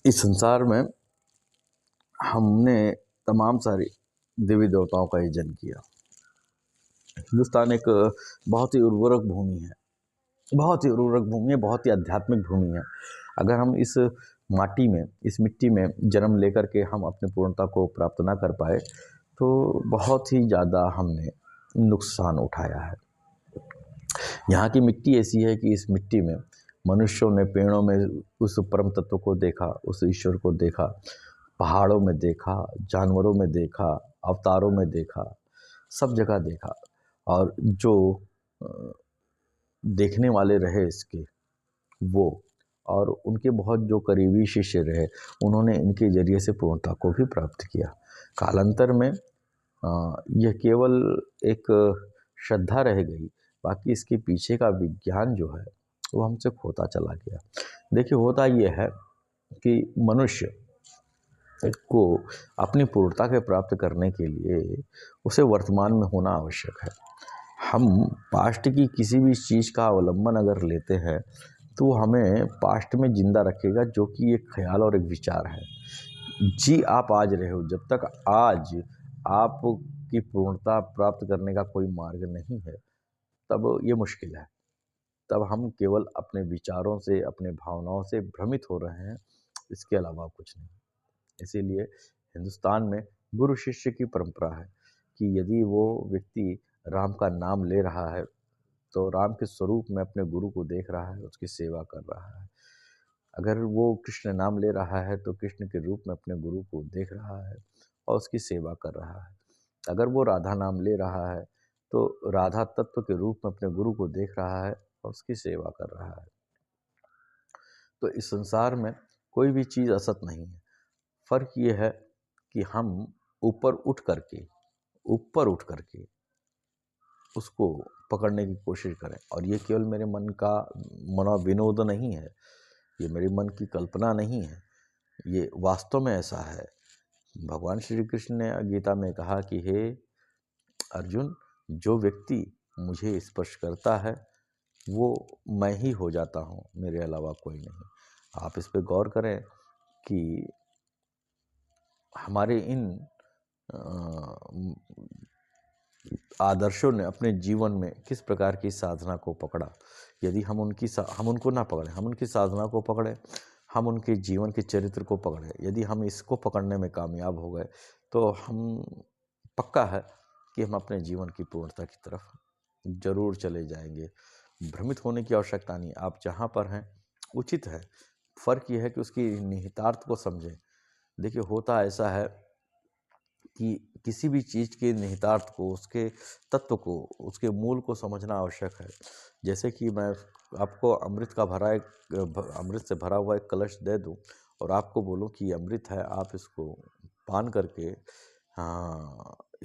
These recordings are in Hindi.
इस संसार में हमने तमाम सारे देवी देवताओं का यजन किया। हिंदुस्तान एक बहुत ही उर्वरक भूमि है, बहुत ही उर्वरक भूमि है, बहुत ही आध्यात्मिक भूमि है। अगर हम इस माटी में, इस मिट्टी में जन्म लेकर के हम अपनी पूर्णता को प्राप्त ना कर पाए तो बहुत ही ज़्यादा हमने नुकसान उठाया है। यहाँ की मिट्टी ऐसी है कि इस मिट्टी में मनुष्यों ने पेड़ों में उस परम तत्व को देखा, उस ईश्वर को देखा, पहाड़ों में देखा, जानवरों में देखा, अवतारों में देखा, सब जगह देखा। और जो देखने वाले रहे इसके वो और उनके बहुत जो करीबी शिष्य रहे, उन्होंने इनके जरिए से पूर्णता को भी प्राप्त किया। कालांतर में यह केवल एक श्रद्धा रह गई, बाकी इसके पीछे का विज्ञान जो है वो हमसे खोता चला गया। देखिए, होता ये है कि मनुष्य को अपनी पूर्णता के प्राप्त करने के लिए उसे वर्तमान में होना आवश्यक है। हम पास्ट की किसी भी चीज़ का अवलंबन अगर लेते हैं तो वो हमें पास्ट में जिंदा रखेगा, जो कि एक ख्याल और एक विचार है। जी आप आज रहे हो, जब तक आज आपकी पूर्णता प्राप्त करने का कोई मार्ग नहीं है तब ये मुश्किल है। तब हम केवल अपने विचारों से, अपने भावनाओं से भ्रमित हो रहे हैं, इसके अलावा कुछ नहीं। इसीलिए हिंदुस्तान में गुरु शिष्य की परंपरा है कि यदि वो व्यक्ति राम का नाम ले रहा है तो राम के स्वरूप में अपने गुरु को देख रहा है, उसकी सेवा कर रहा है। अगर वो कृष्ण नाम ले रहा है तो कृष्ण के रूप में अपने गुरु को देख रहा है और उसकी सेवा कर रहा है। अगर वो राधा नाम ले रहा है तो राधा तत्व के रूप में अपने गुरु को देख रहा है और उसकी सेवा कर रहा है। तो इस संसार में कोई भी चीज़ असत नहीं है। फ़र्क ये है कि हम ऊपर उठ करके उसको पकड़ने की कोशिश करें। और ये केवल मेरे मन का मनोविनोद नहीं है, ये मेरे मन की कल्पना नहीं है, ये वास्तव में ऐसा है। भगवान श्री कृष्ण ने गीता में कहा कि हे अर्जुन, जो व्यक्ति मुझे स्पर्श करता है वो मैं ही हो जाता हूँ, मेरे अलावा कोई नहीं। आप इस पे गौर करें कि हमारे इन आदर्शों ने अपने जीवन में किस प्रकार की साधना को पकड़ा। यदि हम उनको ना पकड़ें, हम उनकी साधना को पकड़ें, हम उनके जीवन के चरित्र को पकड़ें, यदि हम इसको पकड़ने में कामयाब हो गए तो हम पक्का है कि हम अपने जीवन की पूर्णता की तरफ जरूर चले जाएंगे। भ्रमित होने की आवश्यकता नहीं, आप जहाँ पर हैं उचित है। फ़र्क यह है कि उसकी निहितार्थ को समझें। देखिए, होता ऐसा है कि किसी भी चीज़ के निहितार्थ को, उसके तत्व को, उसके मूल को समझना आवश्यक है। जैसे कि मैं आपको अमृत से भरा हुआ एक कलश दे दूं और आपको बोलूं कि ये अमृत है, आप इसको पान करके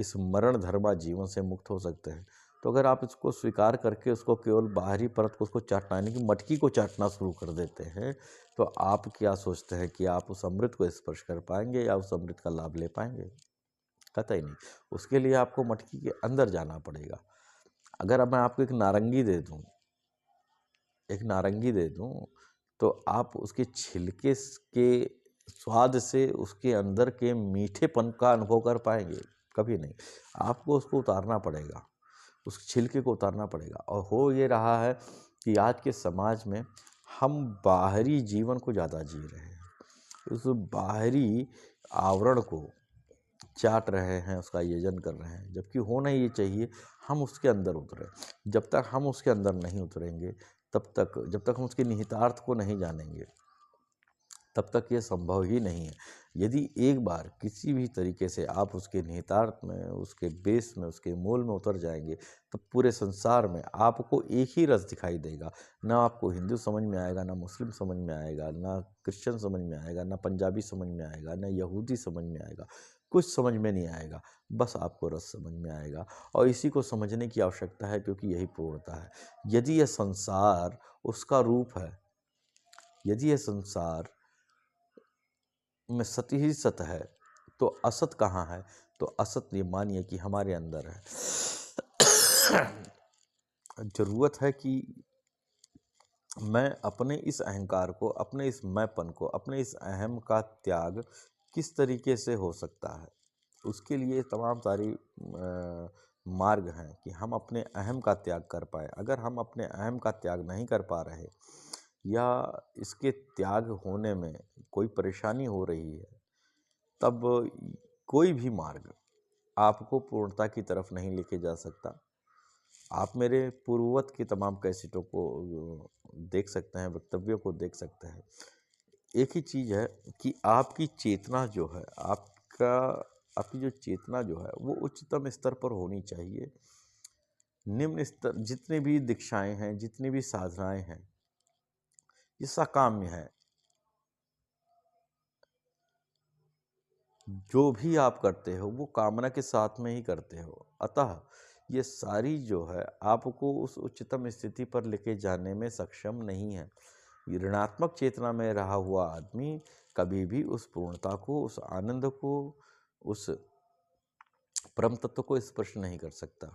इस मरण धर्मा जीवन से मुक्त हो सकते हैं। तो अगर आप इसको स्वीकार करके उसको केवल बाहरी परत को उसको चाटना, यानी कि मटकी को चाटना शुरू कर देते हैं, तो आप क्या सोचते हैं कि आप उस अमृत को स्पर्श कर पाएंगे या उस अमृत का लाभ ले पाएंगे? कतई नहीं। उसके लिए आपको मटकी के अंदर जाना पड़ेगा। अगर अब मैं आपको एक नारंगी दे दूं तो आप उसके छिलके के स्वाद से उसके अंदर के मीठेपन का अनुभव कर पाएंगे? कभी नहीं। आपको उसको उतारना पड़ेगा, उस छिलके को उतारना पड़ेगा। और हो ये रहा है कि आज के समाज में हम बाहरी जीवन को ज़्यादा जी रहे हैं, उस बाहरी आवरण को चाट रहे हैं, उसका यजन कर रहे हैं, जबकि होना ये चाहिए हम उसके अंदर उतरें। जब तक हम उसके अंदर नहीं उतरेंगे, जब तक हम उसके निहितार्थ को नहीं जानेंगे, तब तक ये संभव ही नहीं है। यदि एक बार किसी भी तरीके से आप उसके निहितार्थ में, उसके बेस में, उसके मूल में उतर जाएंगे, तो पूरे संसार में आपको एक ही रस दिखाई देगा। ना आपको हिंदू समझ में आएगा, ना मुस्लिम समझ में आएगा, ना क्रिश्चियन समझ में आएगा, ना पंजाबी समझ में आएगा, ना यहूदी समझ में आएगा, कुछ समझ में नहीं आएगा। बस आपको रस समझ में आएगा। और इसी को समझने की आवश्यकता है, क्योंकि यही पूर्णता है। यदि यह संसार उसका रूप है, यदि यह संसार में सत ही सत है, तो असत कहाँ है? तो असत ये मानिए कि हमारे अंदर है। जरूरत है कि मैं अपने इस अहंकार को, अपने इस मैंपन को, अपने इस अहम का त्याग किस तरीके से हो सकता है। उसके लिए तमाम सारी मार्ग हैं कि हम अपने अहम का त्याग कर पाए। अगर हम अपने अहम का त्याग नहीं कर पा रहे या इसके त्याग होने में कोई परेशानी हो रही है, तब कोई भी मार्ग आपको पूर्णता की तरफ नहीं लेके जा सकता। आप मेरे पूर्ववत की तमाम कैसेटों को देख सकते हैं, वक्तव्यों को देख सकते हैं। एक ही चीज़ है कि आपकी चेतना जो है, आपकी जो चेतना जो है वो उच्चतम स्तर पर होनी चाहिए। निम्न स्तर जितनी भी दीक्षाएं हैं, जितनी भी साधनाएं हैं, ये साकाम्य है। जो भी आप करते हो वो कामना के साथ में ही करते हो। अतः ये सारी जो है आपको उस उच्चतम स्थिति पर लेके जाने में सक्षम नहीं है। ऋणात्मक चेतना में रहा हुआ आदमी कभी भी उस पूर्णता को, उस आनंद को, उस परम तत्व को स्पर्श नहीं कर सकता।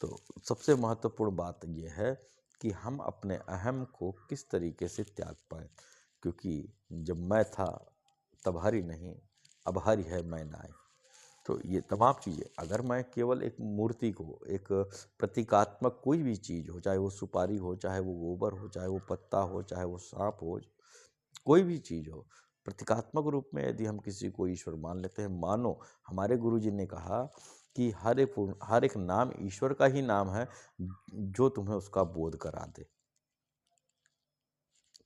तो सबसे महत्वपूर्ण बात यह है कि हम अपने अहम को किस तरीके से त्याग पाए, क्योंकि जब मैं था तब हरि नहीं, अब हरि है मैं नाय। तो ये तमाम चीज़ें, अगर मैं केवल एक मूर्ति को, एक प्रतीकात्मक कोई भी चीज़ हो, चाहे वो सुपारी हो, चाहे वो गोबर हो, चाहे वो पत्ता हो, चाहे वो सांप हो, कोई भी चीज़ हो, प्रतीकात्मक रूप में यदि हम किसी को ईश्वर मान लेते हैं, मानो हमारे गुरुजी ने कहा कि हर एक नाम ईश्वर का ही नाम है जो तुम्हें उसका बोध करा दे।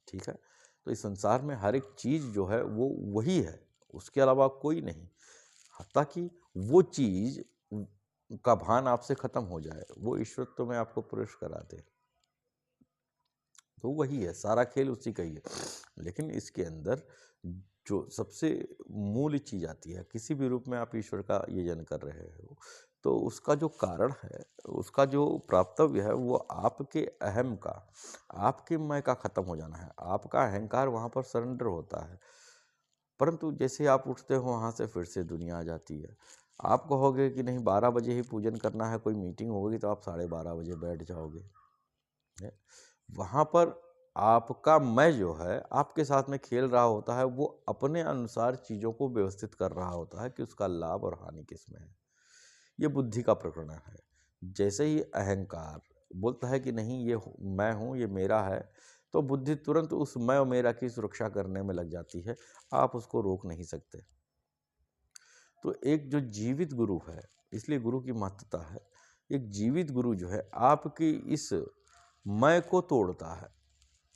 ठीक है, तो इस संसार में हर एक चीज़ जो है वो वही है, उसके अलावा कोई नहीं। ताकि वो चीज़ का भान आपसे खत्म हो जाए, वो ईश्वरत्व में आपको प्रवेश करा दे। तो वही है, सारा खेल उसी का ही है। लेकिन इसके अंदर जो सबसे मूल चीज़ आती है, किसी भी रूप में आप ईश्वर का यजन कर रहे हो, तो उसका जो कारण है, उसका जो प्राप्तव्य है, वो आपके अहम का, आपके मैं का खत्म हो जाना है। आपका अहंकार वहाँ पर सरेंडर होता है। परंतु जैसे आप उठते हो वहाँ से, फिर से दुनिया आ जाती है। आप कहोगे कि नहीं 12 बजे ही पूजन करना है, कोई मीटिंग होगी तो आप 12:30 बजे बैठ जाओगे। वहाँ पर आपका मैं जो है आपके साथ में खेल रहा होता है, वो अपने अनुसार चीज़ों को व्यवस्थित कर रहा होता है कि उसका लाभ और हानि किसमें है। ये बुद्धि का प्रकरण है। जैसे ही अहंकार बोलता है कि नहीं ये मैं हूँ, ये मेरा है, तो बुद्धि तुरंत उस मैं और मेरा की सुरक्षा करने में लग जाती है। आप उसको रोक नहीं सकते। तो एक जो जीवित गुरु है, इसलिए गुरु की महत्ता है। एक जीवित गुरु जो है आपकी इस मैं को तोड़ता है।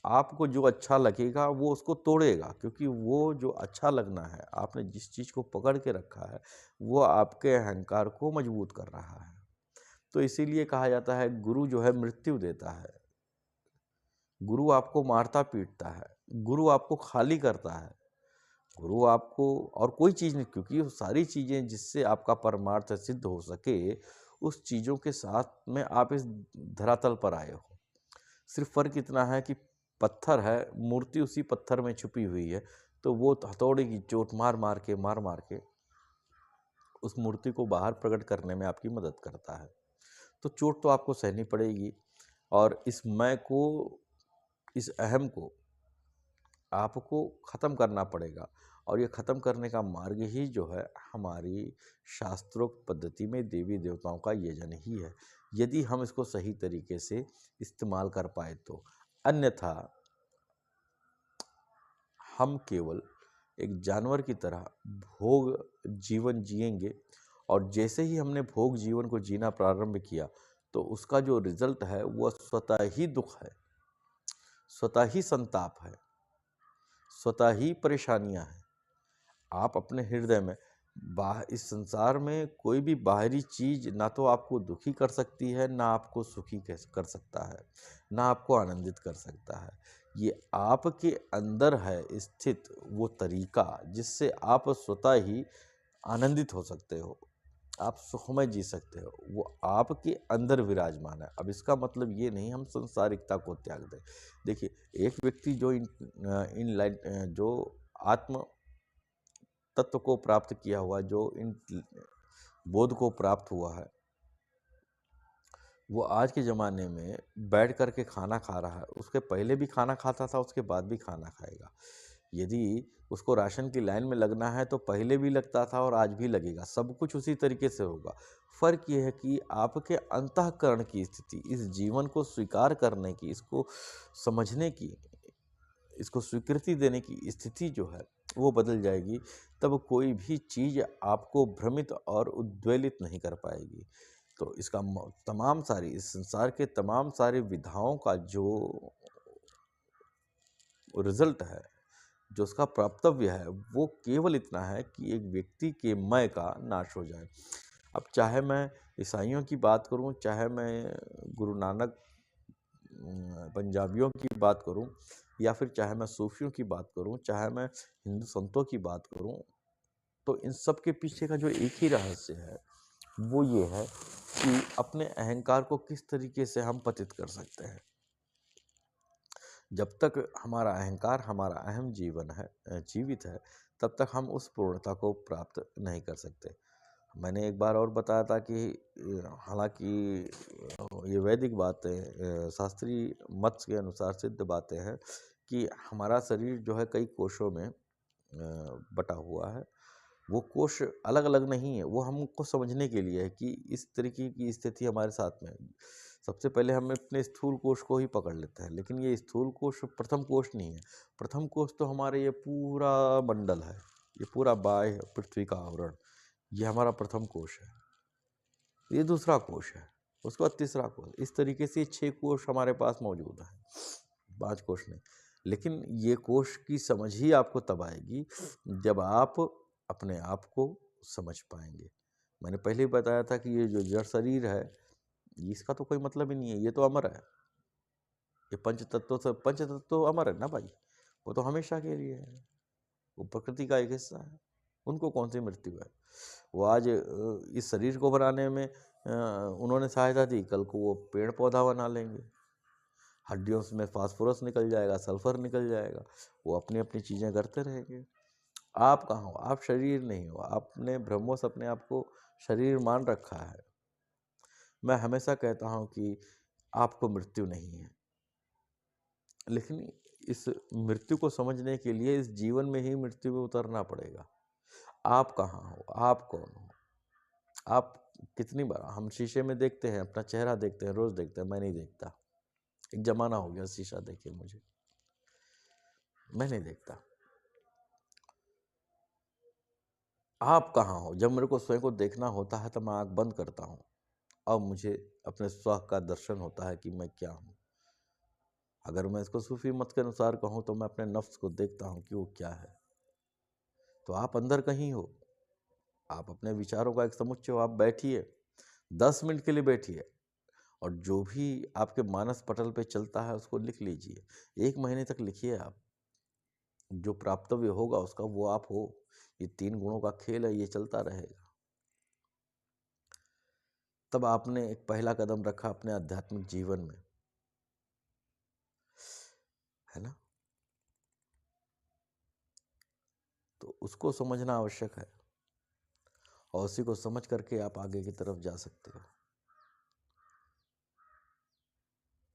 आपको जो अच्छा लगेगा वो उसको तोड़ेगा, क्योंकि वो जो अच्छा लगना है, आपने जिस चीज़ को पकड़ के रखा है, वो आपके अहंकार को मजबूत कर रहा है। तो इसीलिए कहा जाता है गुरु जो है मृत्यु देता है, गुरु आपको मारता पीटता है, गुरु आपको खाली करता है, गुरु आपको और कोई चीज़ नहीं, क्योंकि वो सारी चीज़ें जिससे आपका परमार्थ सिद्ध हो सके, उस चीज़ों के साथ में आप इस धरातल पर आए हो। सिर्फ फ़र्क इतना है कि पत्थर है, मूर्ति उसी पत्थर में छुपी हुई है, तो वो हथौड़े की चोट मार मार के उस मूर्ति को बाहर प्रकट करने में आपकी मदद करता है। तो चोट तो आपको सहनी पड़ेगी, और इस मैं को, इस अहम को आपको ख़त्म करना पड़ेगा। और ये ख़त्म करने का मार्ग ही जो है हमारी शास्त्रोक्त पद्धति में देवी देवताओं का यजन ही है, यदि हम इसको सही तरीके से इस्तेमाल कर पाए तो। अन्यथा हम केवल एक जानवर की तरह भोग जीवन जिएंगे, और जैसे ही हमने भोग जीवन को जीना प्रारंभ किया, तो उसका जो रिजल्ट है वह स्वतः ही दुख है, स्वतः ही संताप है, स्वतः ही परेशानियां हैं। आप अपने हृदय में इस संसार में कोई भी बाहरी चीज ना तो आपको दुखी कर सकती है, ना आपको सुखी कर सकता है, ना आपको आनंदित कर सकता है। ये आपके अंदर है स्थित वो तरीका जिससे आप स्वतः ही आनंदित हो सकते हो, आप सुखमय जी सकते हो, वो आपके अंदर विराजमान है। अब इसका मतलब ये नहीं हम संसारिकता को त्याग दें। देखिए, एक व्यक्ति जो जो आत्म तत्व को प्राप्त किया हुआ, जो इन बोध को प्राप्त हुआ है, वो आज के ज़माने में बैठ कर के खाना खा रहा है, उसके पहले भी खाना खाता था, उसके बाद भी खाना खाएगा। यदि उसको राशन की लाइन में लगना है तो पहले भी लगता था और आज भी लगेगा, सब कुछ उसी तरीके से होगा। फ़र्क ये है कि आपके अंतःकरण की स्थिति, इस जीवन को स्वीकार करने की, इसको समझने की, इसको स्वीकृति देने की स्थिति जो है वो बदल जाएगी, तब कोई भी चीज़ आपको भ्रमित और उद्वेलित नहीं कर पाएगी। तो इसका तमाम सारी, इस संसार के तमाम सारी विधाओं का जो रिजल्ट है, जो उसका प्राप्तव्य है, वो केवल इतना है कि एक व्यक्ति के मैं का नाश हो जाए। अब चाहे मैं ईसाइयों की बात करूं, चाहे मैं गुरु नानक पंजाबियों की बात करूं, या फिर चाहे मैं सूफियों की बात करूं, चाहे मैं हिंदू संतों की बात करूं, तो इन सब के पीछे का जो एक ही रहस्य है वो ये है कि अपने अहंकार को किस तरीके से हम पतित कर सकते हैं। जब तक हमारा अहंकार, हमारा अहम जीवन है, जीवित है, तब तक हम उस पूर्णता को प्राप्त नहीं कर सकते। मैंने एक बार और बताया था कि हालांकि ये वैदिक बातें, शास्त्रीय मत के अनुसार सिद्ध बातें हैं कि हमारा शरीर जो है कई कोशों में बटा हुआ है। वो कोश अलग अलग नहीं है, वो हमको समझने के लिए है कि इस तरीके की स्थिति हमारे साथ में है। सबसे पहले हम अपने स्थूल कोश को ही पकड़ लेते हैं, लेकिन ये स्थूल कोश प्रथम कोश नहीं है। प्रथम कोश तो हमारे ये पूरा मंडल है, ये पूरा बाह्य पृथ्वी का आवरण, ये हमारा प्रथम कोश है। ये दूसरा कोश है, उसके बाद तीसरा कोश, इस तरीके से 6 कोश हमारे पास मौजूद है, 5 कोश नहीं। लेकिन ये कोश की समझ ही आपको तब आएगी जब आप अपने आप को समझ पाएंगे। मैंने पहले ही बताया था कि ये जो जड़ शरीर है, इसका तो कोई मतलब ही नहीं है, ये तो अमर है। ये पंच तत्व तो अमर है ना भाई, वो तो हमेशा के लिए है, वो प्रकृति का एक हिस्सा है, उनको कौन सी मृत्यु है। वो आज इस शरीर को बनाने में उन्होंने सहायता दी, कल को वो पेड़ पौधा बना लेंगे, हड्डियों में फास्फोरस निकल जाएगा, सल्फर निकल जाएगा, वो अपनी अपनी चीज़ें करते रहेंगे। आप कहाँ हो? आप शरीर नहीं हो। आपने ब्रह्मोस अपने आप को शरीर मान रखा है। मैं हमेशा कहता हूँ कि आपको मृत्यु नहीं है, लेकिन इस मृत्यु को समझने के लिए इस जीवन में ही मृत्यु में उतरना पड़ेगा। आप कहाँ हो? आप कौन हो? आप कितनी बार हम शीशे में देखते हैं, अपना चेहरा देखते हैं, रोज देखते हैं, मैं नहीं देखता। एक जमाना हो गया शीशा देखे मुझे, मैं नहीं देखता। आप कहाँ हो? जब मेरे को स्वयं को देखना होता है तो मैं आँख बंद करता हूँ, अब मुझे अपने स्व का दर्शन होता है कि मैं क्या हूँ। अगर मैं इसको सूफी मत के अनुसार कहूँ तो मैं अपने नफ्स को देखता हूँ कि वो क्या है। तो आप अंदर कहीं हो, आप अपने विचारों का एक समुच्चय हो। आप बैठिए, 10 मिनट के लिए बैठिए, और जो भी आपके मानस पटल पे चलता है उसको लिख लीजिए। 1 महीने तक लिखिए आप। जो प्राप्तव्य होगा उसका वो आप हो। ये 3 गुणों का खेल है, ये चलता रहेगा। तब आपने एक पहला कदम रखा अपने आध्यात्मिक जीवन में, है ना? तो उसको समझना आवश्यक है, और उसी को समझ करके आप आगे की तरफ जा सकते हो।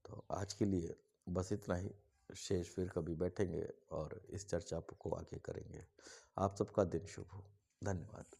तो आज के लिए बस इतना ही। शेष फिर कभी बैठेंगे और इस चर्चा को आगे करेंगे। आप सबका दिन शुभ हो। धन्यवाद।